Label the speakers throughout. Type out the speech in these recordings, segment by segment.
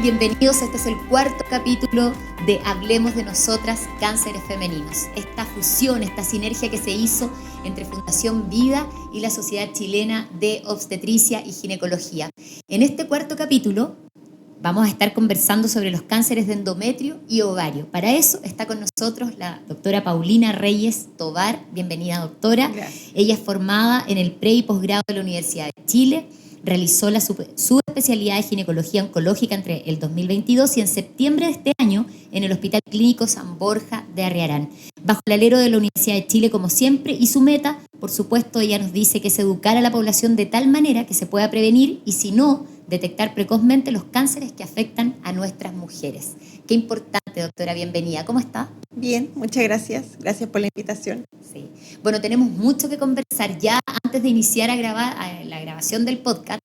Speaker 1: Bienvenidos. Este es el cuarto capítulo de Hablemos de Nosotras, Cánceres Femeninos. Esta fusión, esta sinergia que se hizo entre Fundación Vida y la Sociedad Chilena de Obstetricia y Ginecología. En este cuarto capítulo vamos a estar conversando sobre los cánceres de endometrio y ovario. Para eso está con nosotros la doctora Paulina Reyes Tovar. Bienvenida, doctora.
Speaker 2: Gracias.
Speaker 1: Ella es formada en el pre y posgrado de la Universidad de Chile. Realizó su especialidad de ginecología oncológica entre el 2022 y en septiembre de este año en el Hospital Clínico San Borja de Arriarán. Bajo el alero de la Universidad de Chile, como siempre, y su meta, por supuesto, ella nos dice que es educar a la población de tal manera que se pueda prevenir y, si no, detectar precozmente los cánceres que afectan a nuestras mujeres. Qué importante, doctora, bienvenida. ¿Cómo está?
Speaker 2: Bien, muchas gracias. Gracias por la invitación.
Speaker 1: Sí. Bueno, tenemos mucho que conversar. Ya antes de iniciar la grabación del podcast,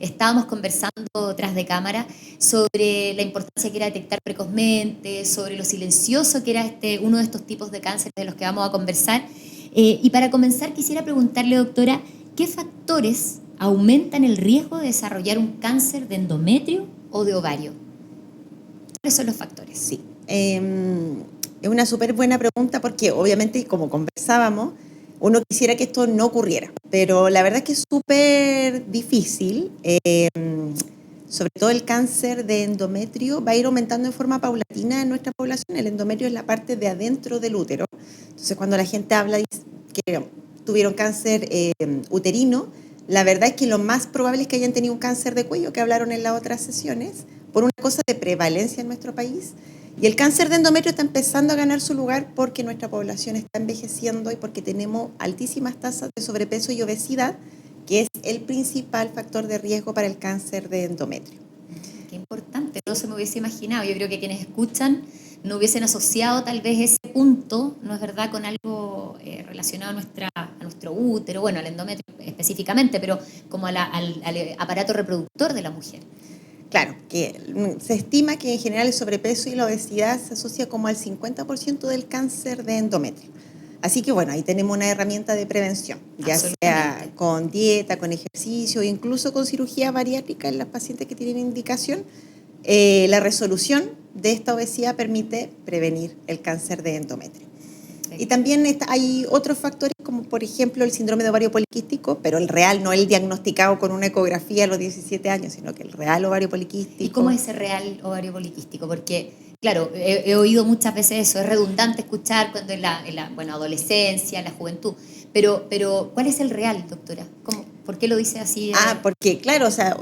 Speaker 1: estábamos conversando tras de cámara sobre la importancia que era detectar precozmente, sobre lo silencioso que era uno de estos tipos de cánceres de los que vamos a conversar. Y para comenzar, quisiera preguntarle, doctora, ¿qué factores aumentan el riesgo de desarrollar un cáncer de endometrio o de ovario? ¿Cuáles son los factores?
Speaker 2: Sí. Es una súper buena pregunta porque obviamente, como conversábamos, uno quisiera que esto no ocurriera, pero la verdad es que es súper difícil. Sobre todo el cáncer de endometrio va a ir aumentando en forma paulatina en nuestra población. El endometrio es la parte de adentro del útero. Entonces, cuando la gente habla que tuvieron cáncer uterino, la verdad es que lo más probable es que hayan tenido un cáncer de cuello, que hablaron en las otras sesiones, por una cosa de prevalencia en nuestro país. Y el cáncer de endometrio está empezando a ganar su lugar porque nuestra población está envejeciendo y porque tenemos altísimas tasas de sobrepeso y obesidad, que es el principal factor de riesgo para el cáncer de endometrio.
Speaker 1: Qué importante, no se me hubiese imaginado. Yo creo que quienes escuchan no hubiesen asociado tal vez ese punto, ¿no es verdad?, con algo relacionado a nuestro útero, bueno, al endometrio específicamente, pero como al aparato reproductor de la mujer.
Speaker 2: Claro, que se estima que en general el sobrepeso y la obesidad se asocia como al 50% del cáncer de endometrio. Así que bueno, ahí tenemos una herramienta de prevención, ya sea con dieta, con ejercicio, incluso con cirugía bariátrica en las pacientes que tienen indicación. La resolución de esta obesidad permite prevenir el cáncer de endometrio. Y también hay otros factores como por ejemplo el síndrome de ovario poliquístico, pero el real, no el diagnosticado con una ecografía a los 17 años, sino que el real ovario poliquístico.
Speaker 1: ¿Y cómo es ese real ovario poliquístico? Porque, claro, he oído muchas veces eso, es redundante escuchar cuando en la adolescencia, en la juventud, pero ¿cuál es el real, doctora? ¿Por qué lo dice así?
Speaker 2: Porque claro, o sea,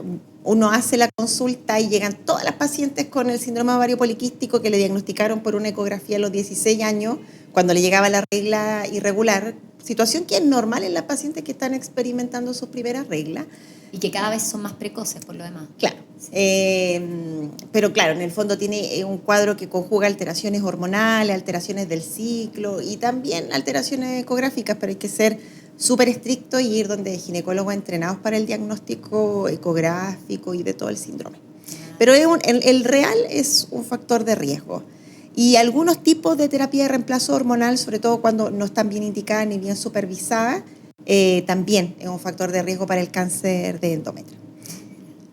Speaker 2: uno hace la consulta y llegan todas las pacientes con el síndrome de ovario poliquístico que le diagnosticaron por una ecografía a los 16 años, cuando le llegaba la regla irregular, situación que es normal en las pacientes que están experimentando sus primeras reglas.
Speaker 1: Y que cada vez son más precoces por lo demás.
Speaker 2: Claro, sí. Pero claro, en el fondo tiene un cuadro que conjuga alteraciones hormonales, alteraciones del ciclo y también alteraciones ecográficas, pero hay que ser súper estricto y ir donde ginecólogos entrenados para el diagnóstico ecográfico y de todo el síndrome. Pero el real es un factor de riesgo. Y algunos tipos de terapia de reemplazo hormonal, sobre todo cuando no están bien indicadas ni bien supervisadas, también es un factor de riesgo para el cáncer de endometrio.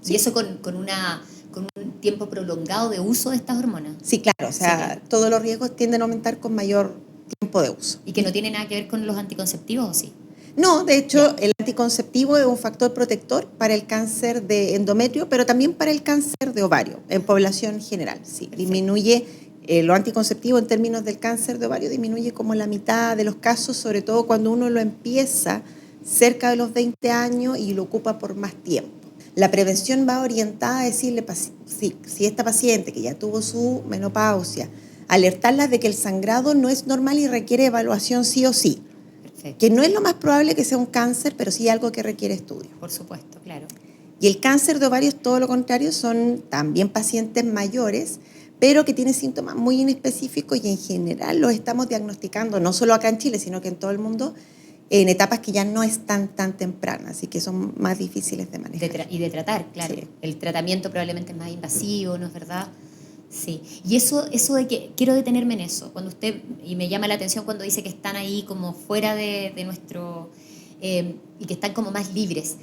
Speaker 1: ¿Y eso con un tiempo prolongado de uso de estas hormonas?
Speaker 2: Sí, claro, o sea, sí. Todos los riesgos tienden a aumentar con mayor tiempo de uso.
Speaker 1: ¿Y que no tiene nada que ver con los anticonceptivos o sí?
Speaker 2: No, de hecho, el anticonceptivo es un factor protector para el cáncer de endometrio, pero también para el cáncer de ovario, en población general. Sí, disminuye lo anticonceptivo en términos del cáncer de ovario, disminuye como la mitad de los casos, sobre todo cuando uno lo empieza cerca de los 20 años y lo ocupa por más tiempo. La prevención va orientada a decirle, si esta paciente que ya tuvo su menopausia, alertarla de que el sangrado no es normal y requiere evaluación sí o sí. Perfecto. Que no es lo más probable que sea un cáncer, pero sí algo que requiere estudio.
Speaker 1: Por supuesto, claro.
Speaker 2: Y el cáncer de ovario es todo lo contrario, son también pacientes mayores, pero que tienen síntomas muy inespecíficos y en general los estamos diagnosticando, no solo acá en Chile, sino que en todo el mundo, en etapas que ya no están tan tempranas, así que son más difíciles de manejar.
Speaker 1: Y de tratar, claro. Sí. El tratamiento probablemente es más invasivo, ¿no es verdad? Sí. Y eso de que, quiero detenerme en eso, cuando usted, y me llama la atención cuando dice que están ahí como fuera de nuestro, y que están como más libres.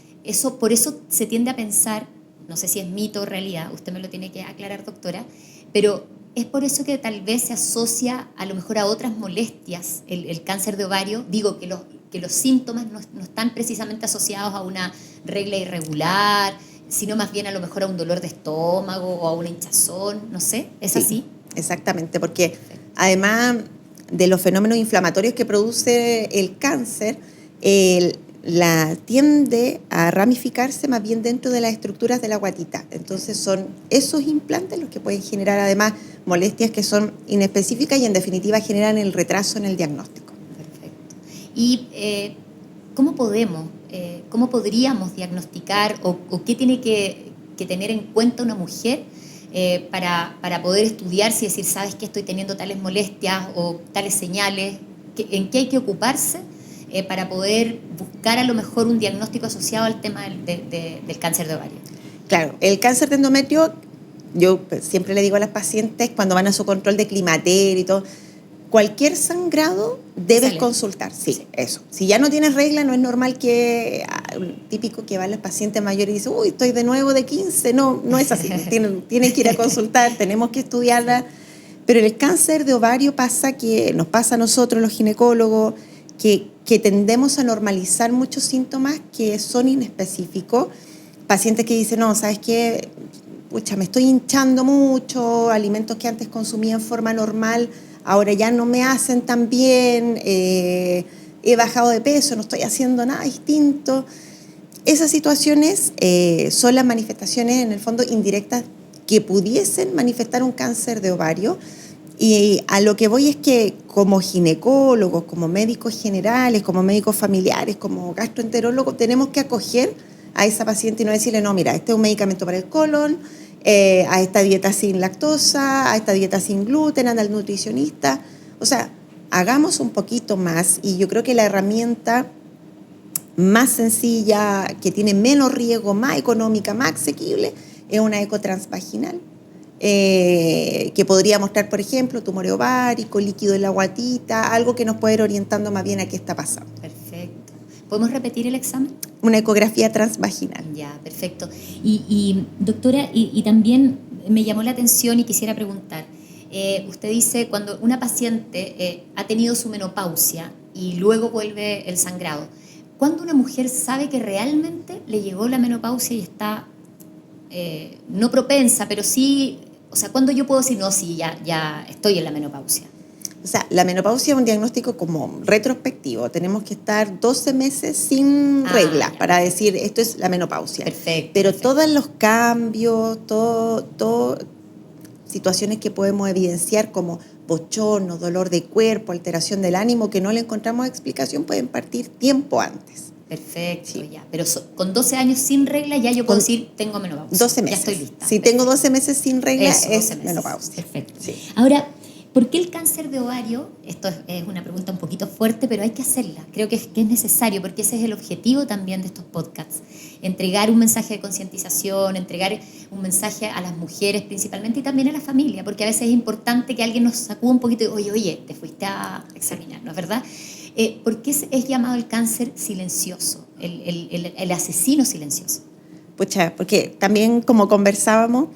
Speaker 1: Por eso se tiende a pensar no sé si es mito o realidad, usted me lo tiene que aclarar, doctora, pero es por eso que tal vez se asocia a lo mejor a otras molestias el cáncer de ovario. Digo que los síntomas no están precisamente asociados a una regla irregular, sino más bien a lo mejor a un dolor de estómago o a una hinchazón, no sé, ¿es
Speaker 2: Sí,
Speaker 1: así?
Speaker 2: exactamente, porque además de los fenómenos inflamatorios que produce el cáncer, la tiende a ramificarse más bien dentro de las estructuras de la guatita. Entonces son esos implantes los que pueden generar además molestias que son inespecíficas y en definitiva generan el retraso en el diagnóstico.
Speaker 1: Perfecto. ¿Y cómo cómo podríamos diagnosticar o qué tiene que tener en cuenta una mujer para poder estudiarse y decir, sabes que estoy teniendo tales molestias o tales señales? ¿En qué hay que ocuparse para poder buscar a lo mejor un diagnóstico asociado al tema del cáncer de ovario?
Speaker 2: Claro, el cáncer de endometrio, yo siempre le digo a las pacientes cuando van a su control de climaterio y todo, cualquier sangrado debes consultar, sí, eso. Si ya no tienes regla, no es normal que, típico que van las pacientes mayores y dicen, uy, estoy de nuevo de 15, no es así, tienen que ir a consultar, tenemos que estudiarla. Pero en el cáncer de ovario nos pasa a nosotros los ginecólogos, que tendemos a normalizar muchos síntomas que son inespecíficos. Pacientes que dicen, no, ¿sabes qué? Pucha, me estoy hinchando mucho, alimentos que antes consumía en forma normal, ahora ya no me hacen tan bien, he bajado de peso, no estoy haciendo nada distinto. Esas situaciones son las manifestaciones, en el fondo, indirectas que pudiesen manifestar un cáncer de ovario. Y a lo que voy es que como ginecólogos, como médicos generales, como médicos familiares, como gastroenterólogos, tenemos que acoger a esa paciente y no decirle, no, mira, este es un medicamento para el colon, a esta dieta sin lactosa, a esta dieta sin gluten, anda al nutricionista. O sea, hagamos un poquito más y yo creo que la herramienta más sencilla, que tiene menos riesgo, más económica, más asequible, es una eco transvaginal. Que podría mostrar, por ejemplo, tumor ovárico, líquido en la guatita, algo que nos puede ir orientando más bien a qué está pasando.
Speaker 1: Perfecto. ¿Podemos repetir el examen?
Speaker 2: Una ecografía transvaginal.
Speaker 1: Ya, perfecto. Doctora, y también me llamó la atención y quisiera preguntar, usted dice, cuando una paciente ha tenido su menopausia y luego vuelve el sangrado, ¿cuándo una mujer sabe que realmente le llegó la menopausia y está no propensa, pero sí, o sea, ¿cuándo yo puedo decir, no, sí, ya estoy en la menopausia?
Speaker 2: O sea, la menopausia es un diagnóstico como retrospectivo. Tenemos que estar 12 meses sin regla para decir esto es la menopausia.
Speaker 1: Perfecto.
Speaker 2: Pero
Speaker 1: perfecto.
Speaker 2: todos los cambios, situaciones que podemos evidenciar como bochorno, dolor de cuerpo, alteración del ánimo, que no le encontramos explicación, pueden partir tiempo antes.
Speaker 1: Perfecto,
Speaker 2: Sí.
Speaker 1: ya. Pero con 12 años sin regla ya yo puedo decir, tengo menopausia.
Speaker 2: 12 meses.
Speaker 1: Ya estoy lista.
Speaker 2: Si tengo 12 meses sin regla,
Speaker 1: Eso, 12
Speaker 2: es
Speaker 1: meses.
Speaker 2: menopausia.
Speaker 1: Perfecto.
Speaker 2: Sí.
Speaker 1: Ahora, ¿por qué el cáncer de ovario? Esto es una pregunta un poquito fuerte, pero hay que hacerla. Creo que es necesario, porque ese es el objetivo también de estos podcasts. Entregar un mensaje de concientización, entregar un mensaje a las mujeres principalmente y también a la familia, porque a veces es importante que alguien nos sacuda un poquito y, oye, te fuiste a examinar, ¿no es verdad? ¿Por qué es llamado el cáncer silencioso, el asesino silencioso?
Speaker 2: Pucha, porque también como conversábamos,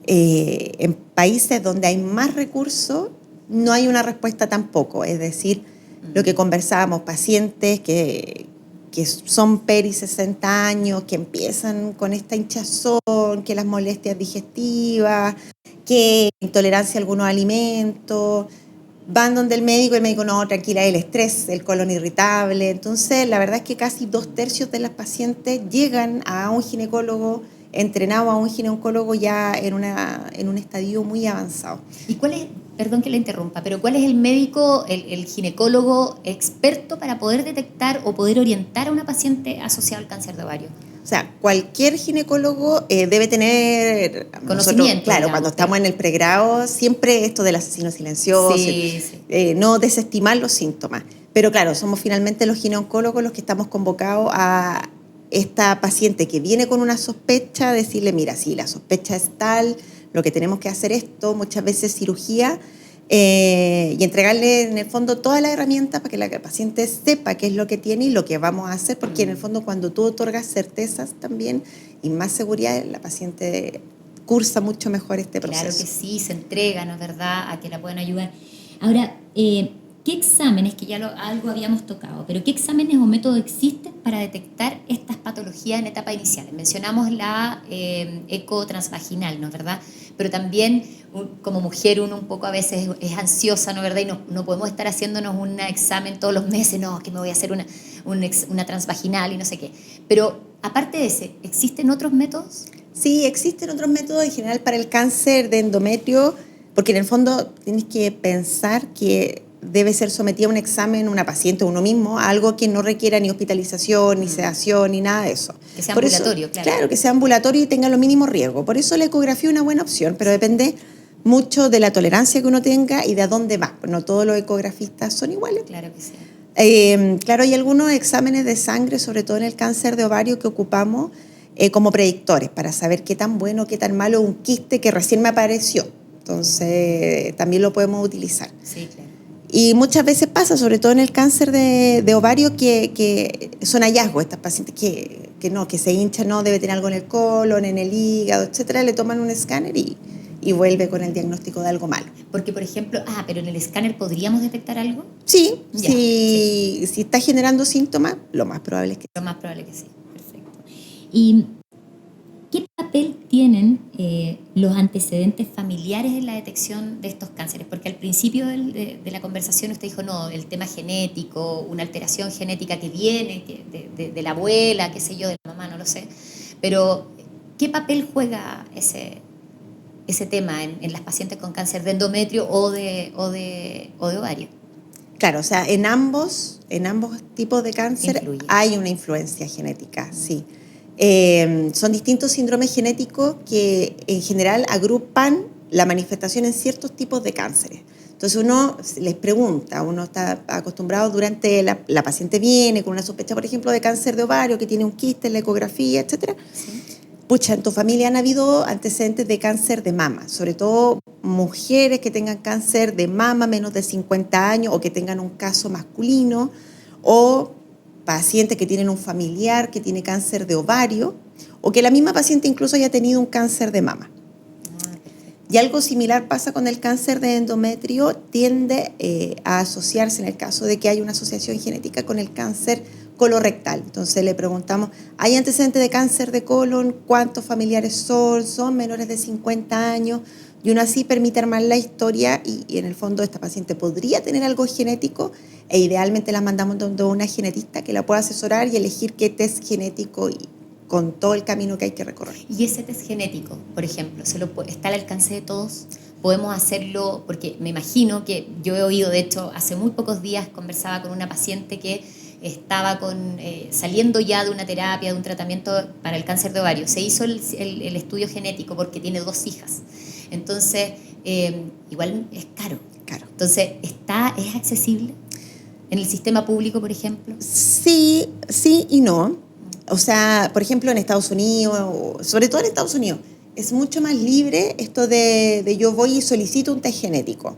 Speaker 2: en países donde hay más recursos no hay una respuesta tampoco. Es decir, lo que conversábamos, pacientes que son peri 60 años, que empiezan con esta hinchazón, que las molestias digestivas, que intolerancia a algunos alimentos, van donde el médico no, tranquila, el estrés, el colon irritable. Entonces, la verdad es que casi 2/3 de las pacientes llegan a un ginecólogo entrenado, a un ginecólogo ya en un estadio muy avanzado.
Speaker 1: ¿Y cuál es, perdón que le interrumpa, pero cuál es el médico, el ginecólogo experto para poder detectar o poder orientar a una paciente asociada al cáncer de ovario?
Speaker 2: O sea, cualquier ginecólogo debe tener
Speaker 1: conocimiento.
Speaker 2: Nosotros, claro,
Speaker 1: digamos,
Speaker 2: cuando estamos en el pregrado, siempre esto del asesino silencioso,
Speaker 1: sí.
Speaker 2: No desestimar los síntomas. Pero claro, somos finalmente los ginecólogos los que estamos convocados a esta paciente que viene con una sospecha, decirle, mira, sí, la sospecha es tal, lo que tenemos que hacer esto, muchas veces cirugía, y entregarle en el fondo todas las herramientas para que la paciente sepa qué es lo que tiene y lo que vamos a hacer, porque en el fondo cuando tú otorgas certezas también y más seguridad, la paciente cursa mucho mejor este proceso.
Speaker 1: Claro que sí, se entrega, ¿no es verdad?, a que la puedan ayudar. Ahora, ¿qué exámenes, que ya algo habíamos tocado, pero qué exámenes o métodos existen para detectar estas patologías en etapa inicial? Mencionamos la eco transvaginal, ¿no es verdad? Pero también, como mujer, uno un poco a veces es ansiosa, ¿no es verdad? Y no podemos estar haciéndonos un examen todos los meses, no, que me voy a hacer una transvaginal y no sé qué. Pero, aparte de ese, ¿existen otros métodos?
Speaker 2: Sí, existen otros métodos en general para el cáncer de endometrio, porque en el fondo tienes que pensar que debe ser sometida a un examen una paciente o uno mismo, a algo que no requiera ni hospitalización, ni sedación, ni nada de eso.
Speaker 1: Que sea
Speaker 2: Por
Speaker 1: ambulatorio,
Speaker 2: eso,
Speaker 1: claro.
Speaker 2: Claro, que sea ambulatorio y tenga lo mínimo riesgo. Por eso la ecografía es una buena opción, pero depende mucho de la tolerancia que uno tenga y de a dónde va. No todos los ecografistas son iguales.
Speaker 1: Claro que sí.
Speaker 2: Claro, hay algunos exámenes de sangre, sobre todo en el cáncer de ovario, que ocupamos como predictores para saber qué tan bueno, qué tan malo un quiste que recién me apareció. Entonces, también lo podemos utilizar.
Speaker 1: Sí, claro.
Speaker 2: Y muchas veces pasa, sobre todo en el cáncer de ovario, que son hallazgos. Estas pacientes que se hinchan, no, debe tener algo en el colon, en el hígado, etcétera, le toman un escáner y vuelve con el diagnóstico de algo malo.
Speaker 1: Porque, por ejemplo, pero en el escáner ¿podríamos detectar algo?
Speaker 2: Sí,
Speaker 1: Ya,
Speaker 2: si está generando síntomas, lo más probable es que
Speaker 1: Lo más probable que sí. Perfecto. ¿Y qué papel tienen los antecedentes familiares en la detección de estos cánceres? Porque al principio de la conversación usted dijo, no, el tema genético, una alteración genética que viene de la abuela, qué sé yo, de la mamá, no lo sé. Pero, ¿qué papel juega ese tema en las pacientes con cáncer de endometrio o de ovario?
Speaker 2: Claro, o sea, en ambos tipos de cáncer
Speaker 1: Influye.
Speaker 2: hay una influencia genética, sí. Son distintos síndromes genéticos que en general agrupan la manifestación en ciertos tipos de cánceres. Entonces uno les pregunta, uno está acostumbrado durante la paciente viene con una sospecha, por ejemplo, de cáncer de ovario, que tiene un quiste en la ecografía, etcétera.
Speaker 1: Sí.
Speaker 2: Pucha, en tu familia han habido antecedentes de cáncer de mama, sobre todo mujeres que tengan cáncer de mama menos de 50 años o que tengan un caso masculino, o pacientes que tienen un familiar que tiene cáncer de ovario, o que la misma paciente incluso haya tenido un cáncer de mama. Y algo similar pasa con el cáncer de endometrio, tiende a asociarse en el caso de que haya una asociación genética con el cáncer colorectal. Entonces le preguntamos, ¿hay antecedentes de cáncer de colon? ¿Cuántos familiares son? ¿Son menores de 50 años? Y uno así permite armar la historia y en el fondo esta paciente podría tener algo genético e idealmente la mandamos donde una genetista que la pueda asesorar y elegir qué test genético y con todo el camino que hay que recorrer.
Speaker 1: Y ese test genético, por ejemplo, ¿está al alcance de todos? Podemos hacerlo, porque me imagino que yo he oído, de hecho, hace muy pocos días conversaba con una paciente que estaba saliendo ya de una terapia, de un tratamiento para el cáncer de ovario. Se hizo el estudio genético porque tiene 2 hijas. Entonces, igual es caro. Entonces, ¿es accesible en el sistema público, por ejemplo?
Speaker 2: Sí y no. O sea, por ejemplo, en Estados Unidos, sobre todo en Estados Unidos, es mucho más libre esto de yo voy y solicito un test genético,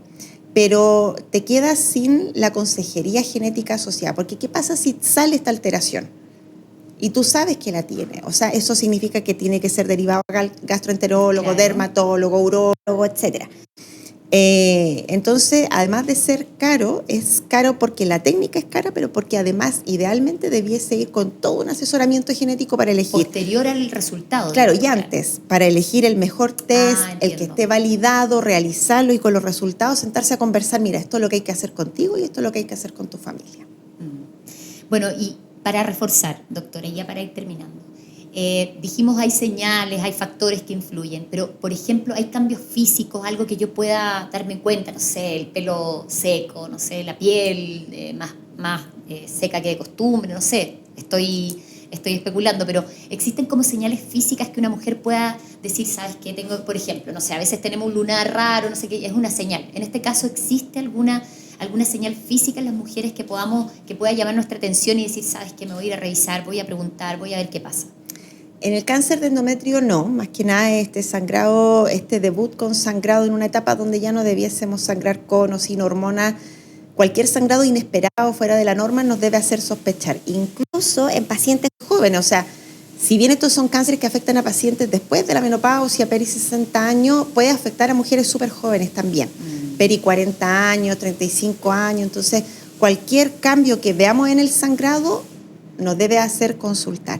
Speaker 2: pero te quedas sin la consejería genética asociada, porque ¿qué pasa si sale esta alteración? Y tú sabes que la tiene, o sea, eso significa que tiene que ser derivado gastroenterólogo, claro, dermatólogo, urólogo, etcétera. Entonces, además de ser caro, es caro porque la técnica es cara, pero porque además idealmente debiese ir con todo un asesoramiento genético para elegir.
Speaker 1: Posterior al resultado.
Speaker 2: Claro, y antes, para elegir el mejor test, el que esté validado, realizarlo y con los resultados sentarse a conversar, mira, esto es lo que hay que hacer contigo y esto es lo que hay que hacer con tu familia.
Speaker 1: Bueno, y para reforzar, doctora, y ya para ir terminando, dijimos hay señales, hay factores que influyen, pero por ejemplo hay cambios físicos, algo que yo pueda darme cuenta, no sé, el pelo seco, no sé, la piel más seca que de costumbre, no sé, estoy especulando, pero existen como señales físicas que una mujer pueda decir, ¿sabes qué? Tengo, por ejemplo, no sé, a veces tenemos un lunar raro, no sé qué, es una señal. En este caso, ¿existe alguna señal física en las mujeres que pueda llamar nuestra atención y decir, ¿sabes qué? Me voy a ir a revisar, voy a preguntar, voy a ver qué pasa?
Speaker 2: En el cáncer de endometrio no, más que nada este sangrado, este debut con sangrado en una etapa donde ya no debiésemos sangrar con o sin hormonas. Cualquier sangrado inesperado fuera de la norma nos debe hacer sospechar, incluso en pacientes jóvenes. O sea, si bien estos son cánceres que afectan a pacientes después de la menopausia, peri 60 años, puede afectar a mujeres súper jóvenes también, peri 40 años, 35 años. Entonces, cualquier cambio que veamos en el sangrado nos debe hacer consultar.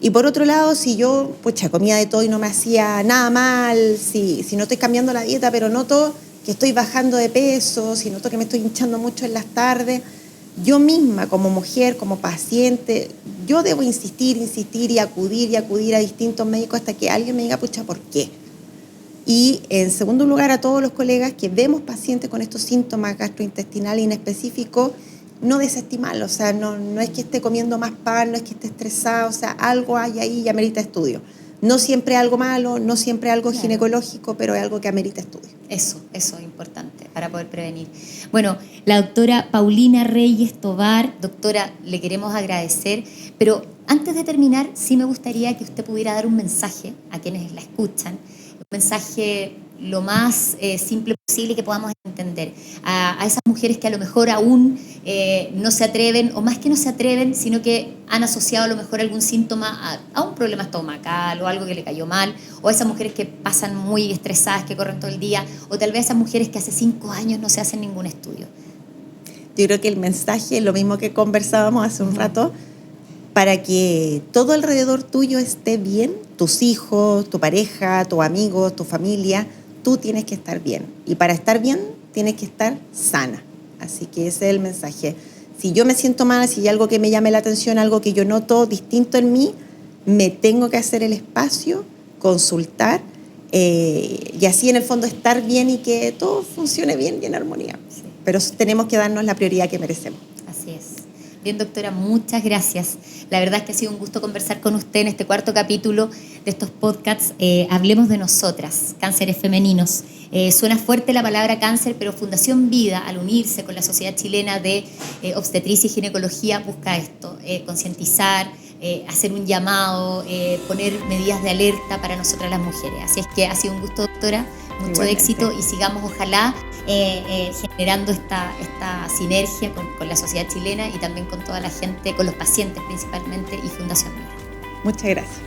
Speaker 2: Y por otro lado, si yo comía de todo y no me hacía nada mal, si no estoy cambiando la dieta, pero noto que estoy bajando de peso, si noto que me estoy hinchando mucho en las tardes, yo misma como mujer, como paciente, yo debo insistir y acudir a distintos médicos hasta que alguien me diga, ¿por qué? Y en segundo lugar, a todos los colegas que vemos pacientes con estos síntomas gastrointestinales inespecíficos, no desestimarlo. O sea, no es que esté comiendo más pan, no es que esté estresado, o sea, algo hay ahí y amerita estudio. No siempre algo malo, no siempre algo ginecológico, pero es algo que amerita estudio.
Speaker 1: Eso es importante para poder prevenir. Bueno, la doctora Paulina Reyes Tovar, doctora, le queremos agradecer, pero antes de terminar, sí me gustaría que usted pudiera dar un mensaje a quienes la escuchan, un mensaje lo más simple posible que podamos entender a esas mujeres que a lo mejor aún no se atreven, o más que no se atreven, sino que han asociado a lo mejor algún síntoma a un problema estomacal o algo que le cayó mal, o a esas mujeres que pasan muy estresadas, que corren todo el día, o tal vez a esas mujeres que hace 5 años no se hacen ningún estudio.
Speaker 2: Yo creo que el mensaje es lo mismo que conversábamos hace un rato, para que todo alrededor tuyo esté bien, tus hijos, tu pareja, tus amigos, tu familia, tú tienes que estar bien. Y para estar bien, tienes que estar sana. Así que ese es el mensaje. Si yo me siento mal, si hay algo que me llame la atención, algo que yo noto distinto en mí, me tengo que hacer el espacio, consultar, y así en el fondo estar bien y que todo funcione bien y en armonía. Sí. Pero tenemos que darnos la prioridad que merecemos.
Speaker 1: Así es. Bien, doctora, muchas gracias. La verdad es que ha sido un gusto conversar con usted en este 4º capítulo de estos podcasts. Hablemos de nosotras, cánceres femeninos. Suena fuerte la palabra cáncer, pero Fundación Vida, al unirse con la Sociedad Chilena de Obstetricia y Ginecología, busca esto, concientizar, hacer un llamado, poner medidas de alerta para nosotras las mujeres. Así es que ha sido un gusto, doctora, mucho éxito y sigamos, ojalá, generando esta sinergia con la sociedad chilena y también con toda la gente, con los pacientes principalmente, y Fundación Vida.
Speaker 2: Muchas gracias.